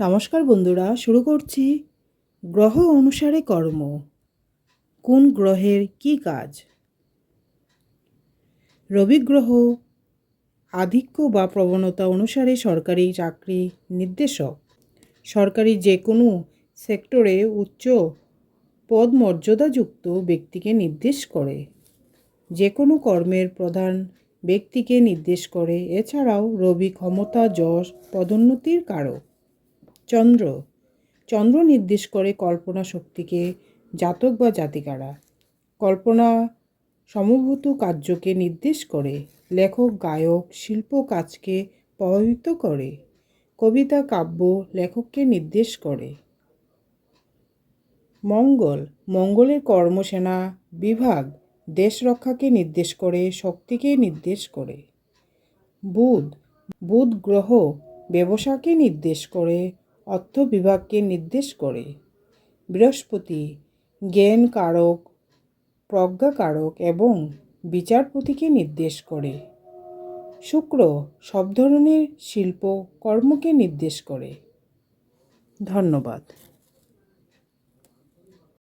নমস্কার বন্ধুরা, শুরু করছি গ্রহ অনুসারে কর্ম। কোন গ্রহের কি কাজ? রবি গ্রহ আধিক্য বা প্রবণতা অনুসারে সরকারি চাকরি নির্দেশক। সরকারি যে কোনো সেক্টরে উচ্চ পদমর্যাদাযুক্ত ব্যক্তিকে নির্দেশ করে। যে কোনো কর্মের প্রধান ব্যক্তিকে নির্দেশ করে। এছাড়াও রবি ক্ষমতা, যশ, পদোন্নতির কারক। চন্দ্র নির্দেশ করে কল্পনা শক্তিকে, জাতক বা জাতিকারা। কল্পনা সমভূত কার্যকে নির্দেশ করে। লেখক, গায়ক, শিল্প কাজকে প্রভাবিত করে। কবিতা, কাব্য লেখককে নির্দেশ করে। মঙ্গলের কর্মসেনা বিভাগ দেশ রক্ষাকে নির্দেশ করে, শক্তিকে নির্দেশ করে। বুধ গ্রহ ব্যবসাকে নির্দেশ করে, অর্থ বিভাগকে নির্দেশ করে। বৃহস্পতি জ্ঞান কারক, প্রজ্ঞা কারক এবং বিচারপতিকে নির্দেশ করে। শুক্র সব ধরনের শিল্প কর্মকে নির্দেশ করে। ধন্যবাদ।